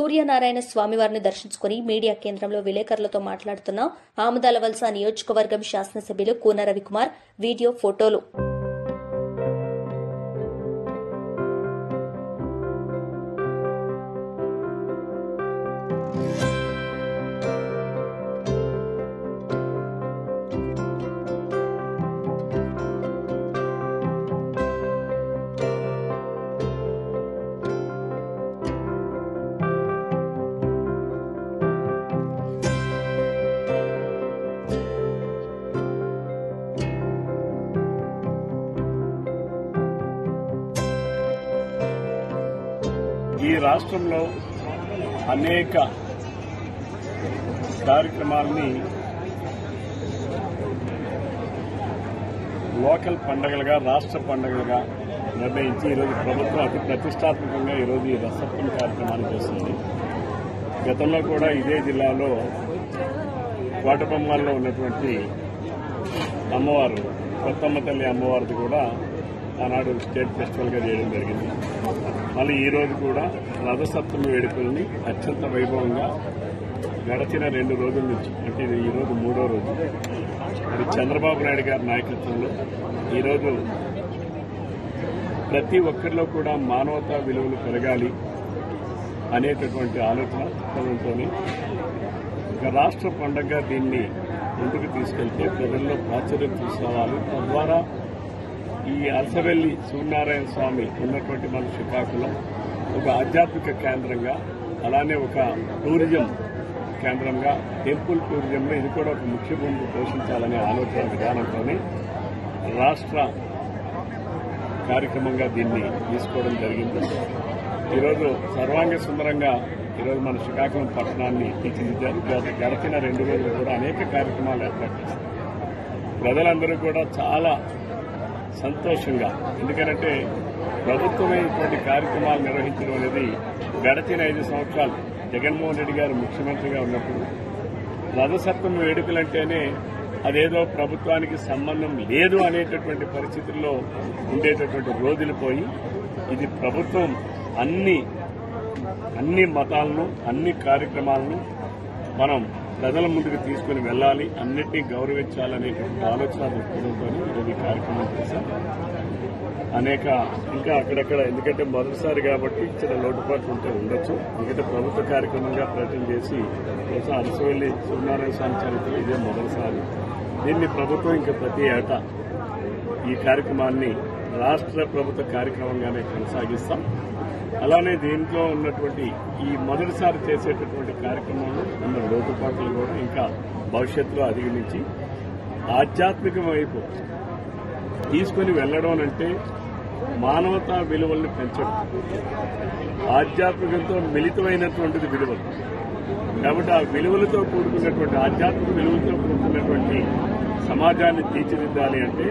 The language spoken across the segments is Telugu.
సూర్యనారాయణ స్వామివారిని దర్శించుకుని మీడియా కేంద్రంలో విలేకరులతో మాట్లాడుతున్న ఆముదాలవలస నియోజకవర్గం శాసనసభ్యులు కూన రవికుమార్. వీడియో, ఫోటోలు. ఈ రాష్ట్రంలో అనేక కార్యక్రమాలని లోకల్ పండుగలుగా, రాష్ట్ర పండుగలుగా నిర్ణయించి ఈరోజు ప్రభుత్వం అతి ప్రతిష్టాత్మకంగా ఈరోజు ఈ రథసప్తమి కార్యక్రమాన్ని చేస్తుంది. గతంలో కూడా ఇదే జిల్లాలో కోటబొమ్మల్లో ఉన్నటువంటి అమ్మవారు, కొత్తమ్మ తల్లి అమ్మవారిది కూడా ఆనాడు స్టేట్ ఫెస్టివల్గా చేయడం జరిగింది. మళ్ళీ ఈ రోజు కూడా రథసప్తమి వేడుకల్ని అత్యంత వైభవంగా గడిచిన 2 రోజుల నుంచి, అంటే ఇది ఈరోజు 3వ రోజు, మరి చంద్రబాబు నాయుడు గారి నాయకత్వంలో ఈరోజు ప్రతి ఒక్కరిలో కూడా మానవతా విలువలు పెరగాలి అనేటటువంటి ఆలోచన దృక్పథంతోనే ఒక రాష్ట్ర పండుగగా దీన్ని ముందుకు తీసుకెళ్తే ప్రజల్లో ప్రాచుర్యం తీసుకురావాలి. తద్వారా ఈ అరసవెల్లి సూర్యనారాయణ స్వామి ఉన్నటువంటి మన శ్రీకాకుళం ఒక ఆధ్యాత్మిక కేంద్రంగా, అలానే ఒక టూరిజం కేంద్రంగా, టెంపుల్ టూరిజంలో ఇది కూడా ఒక ముఖ్య భూమిక పోషించాలనే ఆలోచన విధానంతోనే రాష్ట్ర కార్యక్రమంగా దీన్ని తీసుకోవడం జరిగింది. ఈరోజు సర్వాంగ సుందరంగా ఈరోజు మన శ్రీకాకుళం పట్టణాన్ని తీర్చిదిద్దారు. గడిచిన 2 రోజులు కూడా అనేక కార్యక్రమాలు ఏర్పాటు చేశారు. ప్రజలందరూ కూడా చాలా సంతోషంగా, ఎందుకంటే ప్రభుత్వమే ఇటువంటి కార్యక్రమాలు నిర్వహించడం అనేది గడిచిన 5 సంవత్సరాలు జగన్మోహన్ రెడ్డి గారు ముఖ్యమంత్రిగా ఉన్నప్పుడు రథసప్తమి వేడుకలంటేనే అదేదో ప్రభుత్వానికి సంబంధం లేదు అనేటటువంటి పరిస్థితుల్లో ఉండేటటువంటి రోజులు పోయి, ఇది ప్రభుత్వం అన్ని మతాలను, అన్ని కార్యక్రమాలను మనం ప్రజల ముందుకు తీసుకుని వెళ్లాలి, అన్నింటినీ గౌరవించాలనేటువంటి ఆలోచన దృక్పథంతో ఈరోజు ఈ కార్యక్రమం చేశాం. ఇంకా అక్కడక్కడ, ఎందుకంటే మొదటిసారి కాబట్టి చిన్న లోటుపాట్లు ఉంటే ఉండొచ్చు. ఎందుకంటే ప్రభుత్వ కార్యక్రమంగా ప్రకటన చేసి కోసం అరసవెల్లి సూర్యనారాయణ స్వామి చరిత్ర ఇదే మొదటిసారి. దీన్ని ప్రభుత్వం ఇంకా ప్రతి ఏటా ఈ కార్యక్రమాన్ని రాష్ట్ర ప్రభుత్వ కార్యక్రమంగానే కొనసాగిస్తాం. అలానే దీంట్లో ఉన్నటువంటి ఈ మొదటిసారి చేసేటటువంటి కార్యక్రమంలో ఉన్న లోటుపాట్లు కూడా ఇంకా భవిష్యత్తులో అధిగమించి ఆధ్యాత్మిక వైపు తీసుకుని వెళ్లడం అంటే మానవతా విలువల్ని పెంచడం, ఆధ్యాత్మికంతో మిళితమైనటువంటిది విలువలు. కాబట్టి ఆ విలువలతో కూడుకున్నటువంటి, ఆధ్యాత్మిక విలువలతో కూడుకున్నటువంటి సమాజాన్ని తీర్చిదిద్దాలి అంటే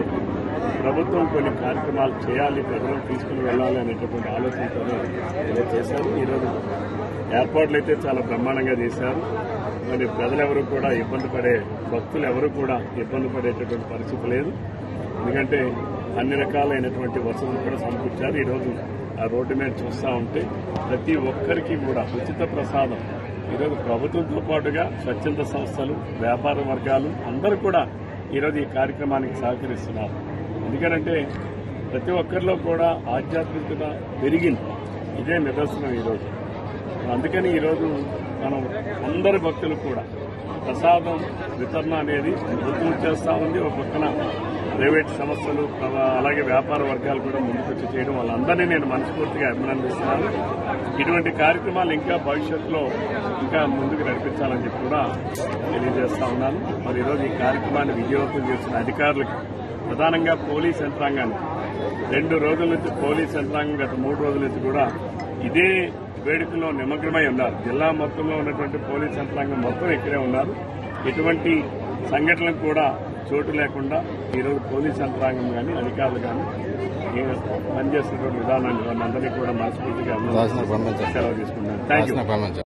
ప్రభుత్వం కొన్ని కార్యక్రమాలు చేయాలి, ప్రజలను తీసుకుని వెళ్లాలి అనేటటువంటి ఆలోచనతోనే ఇలా చేశారు. ఈరోజు ఏర్పాట్లు అయితే చాలా బ్రహ్మాండంగా చేశారు. మరి ప్రజలెవరూ కూడా ఇబ్బంది పడే, భక్తులు ఎవరూ కూడా ఇబ్బంది పడేటటువంటి పరిస్థితి లేదు. ఎందుకంటే అన్ని రకాలైనటువంటి వసతులు కూడా సమకూర్చారు. ఈరోజు ఆ రోడ్డు మీద చూస్తూ ఉంటే ప్రతి ఒక్కరికి కూడా ఉచిత ప్రసాదం ఈరోజు ప్రభుత్వంతో పాటుగా స్వచ్ఛంద సంస్థలు, వ్యాపార వర్గాలు అందరూ కూడా ఈరోజు ఈ కార్యక్రమానికి సహకరిస్తున్నారు. ఎందుకంటే ప్రతి ఒక్కరిలో కూడా ఆధ్యాత్మికత పెరిగింది, ఇదే నిదర్శనం ఈరోజు. అందుకని ఈరోజు మనం అందరి భక్తులు కూడా ప్రసాదం వితరణ అనేది ప్రభుత్వం చేస్తూ ఉంది. ఒక పక్కన ప్రైవేట్ సంస్థలు, అలాగే వ్యాపార వర్గాలు కూడా ముందుకొచ్చి చేయడం, వాళ్ళందరినీ నేను మనస్ఫూర్తిగా అభినందిస్తున్నాను. ఇటువంటి కార్యక్రమాలు ఇంకా భవిష్యత్తులో ఇంకా ముందుకు నడిపించాలని చెప్పి కూడా తెలియజేస్తా ఉన్నాను. మరి ఈరోజు ఈ కార్యక్రమాన్ని విజయవంతం చేసిన అధికారులకు, ప్రధానంగా పోలీస్ యంత్రాంగాన్ని, 2 రోజుల నుంచి పోలీస్ యంత్రాంగం గత 3 రోజుల నుంచి కూడా ఇదే వేడుకలో నిమగ్నమై ఉన్నారు. జిల్లా మొత్తంలో ఉన్నటువంటి పోలీస్ యంత్రాంగం మొత్తం ఇక్కడే ఉన్నారు. ఎటువంటి సంఘటనలకు కూడా చోటు లేకుండా ఈరోజు పోలీస్ యంత్రాంగం కానీ, అధికారులు కానీ పనిచేస్తున్నటువంటి విధానాన్ని వాళ్ళందరినీ కూడా మనస్ఫూర్తిగా సెలవు తీసుకున్నాను. Thank you.